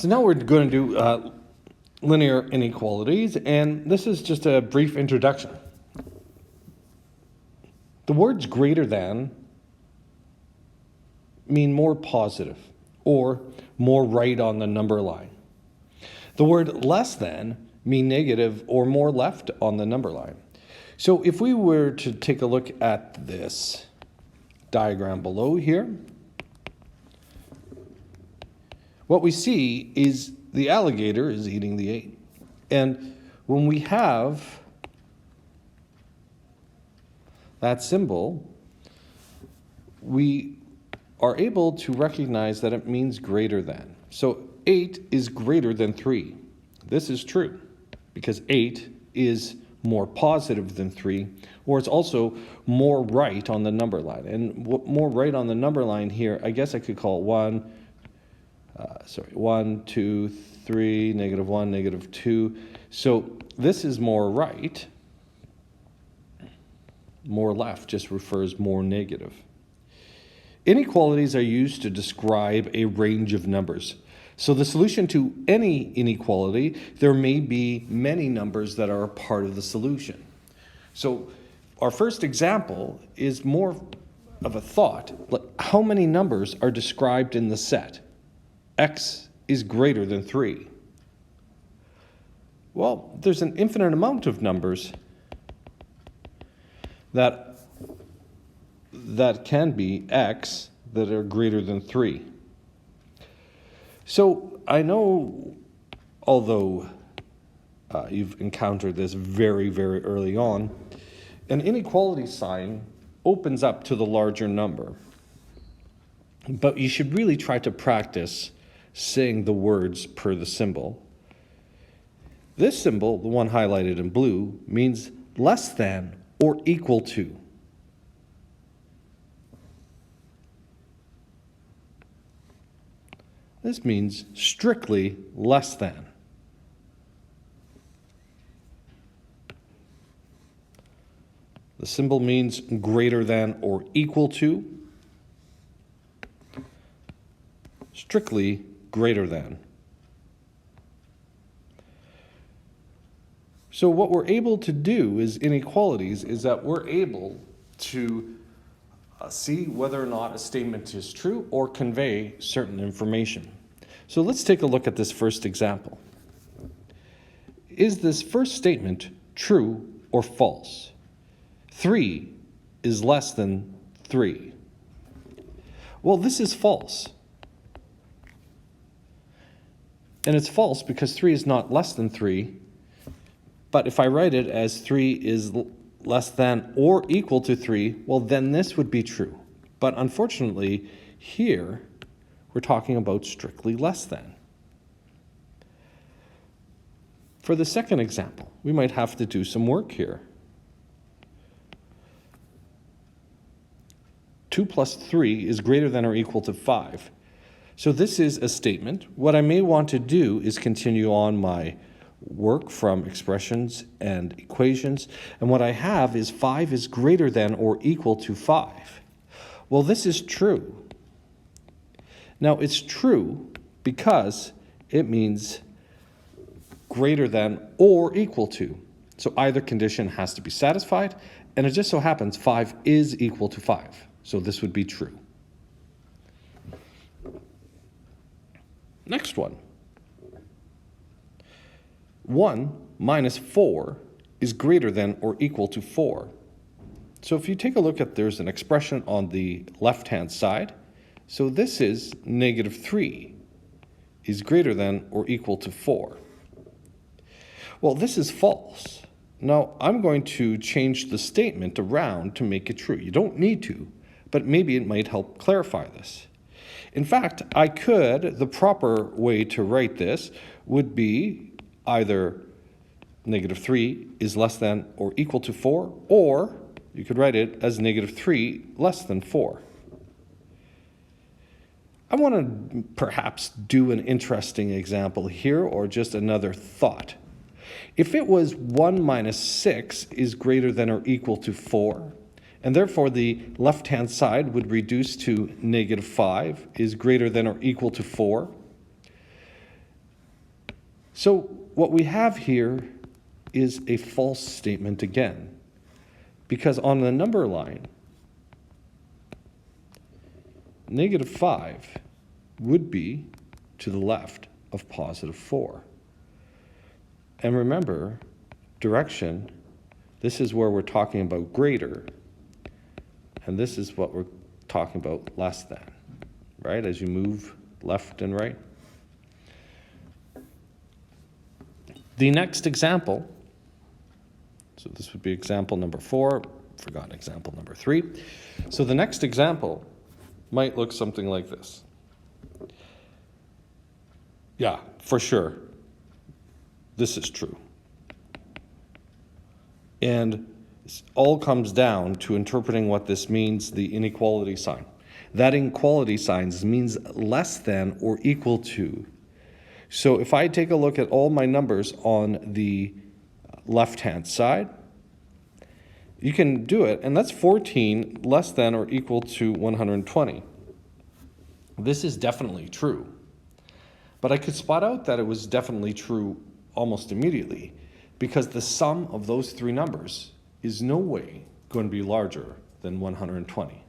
So now we're going to do linear inequalities, and this is just a brief introduction. The words greater than mean more positive or more right on the number line. The word less than mean negative or more left on the number line. So if we were to take a look at this diagram below here, what we see is the alligator is eating the 8. And when we have that symbol, we are able to recognize that it means greater than. So 8 is greater than 3. This is true because 8 is more positive than 3, or it's also more right on the number line. And more right on the number line here, I guess I could call 1, 2, 3, -1, -2. So this is more right. More left just refers more negative. Inequalities are used to describe a range of numbers. So the solution to any inequality, there may be many numbers that are a part of the solution. So our first example is more of a thought. How many numbers are described in the set? X is greater than 3. Well, there's an infinite amount of numbers that can be X that are greater than 3. So I know, although you've encountered this very, very early on, an inequality sign opens up to the larger number. But you should really try to practice saying the words per the symbol. This symbol, the one highlighted in blue, means less than or equal to. This means strictly less than. The symbol means greater than or equal to. Strictly greater than. So what we're able to do is inequalities is that we're able to see whether or not a statement is true or convey certain information. So let's take a look at this first example. Is this first statement true or false? 3 is less than 3. Well, this is false. And it's false because 3 is not less than 3. But if I write it as 3 is less than or equal to 3, well, then this would be true. But unfortunately, here, we're talking about strictly less than. For the second example, we might have to do some work here. 2 plus 3 is greater than or equal to 5. So this is a statement. What I may want to do is continue on my work from expressions and equations, and what I have is 5 is greater than or equal to 5. Well, this is true. Now, it's true because it means greater than or equal to. So either condition has to be satisfied, and it just so happens 5 is equal to 5. So this would be true. Next one. 1 minus 4 is greater than or equal to 4. So if you take a look at, there's an expression on the left-hand side. So this is -3 is greater than or equal to 4. Well, this is false. Now, I'm going to change the statement around to make it true. You don't need to, but maybe it might help clarify this. In fact, the proper way to write this would be either -3 is less than or equal to 4, or you could write it as -3 less than 4. I want to perhaps do an interesting example here, or just another thought. If it was 1 minus 6 is greater than or equal to 4, and therefore the left-hand side would reduce to -5 is greater than or equal to 4, So what we have here is a false statement again, because on the number line, -5 would be to the left of +4. And remember, direction, this is where we're talking about greater, and this is what we're talking about less than, right? As you move left and right. The next example, so this would be example number 4, forgot example number 3. So the next example might look something like this. Yeah, for sure, this is true. And it all comes down to interpreting what this means, the inequality sign. That inequality sign means less than or equal to. So if I take a look at all my numbers on the left-hand side, you can do it, and that's 14 less than or equal to 120. This is definitely true. But I could spot out that it was definitely true almost immediately, because the sum of those three numbers is no way going to be larger than 120.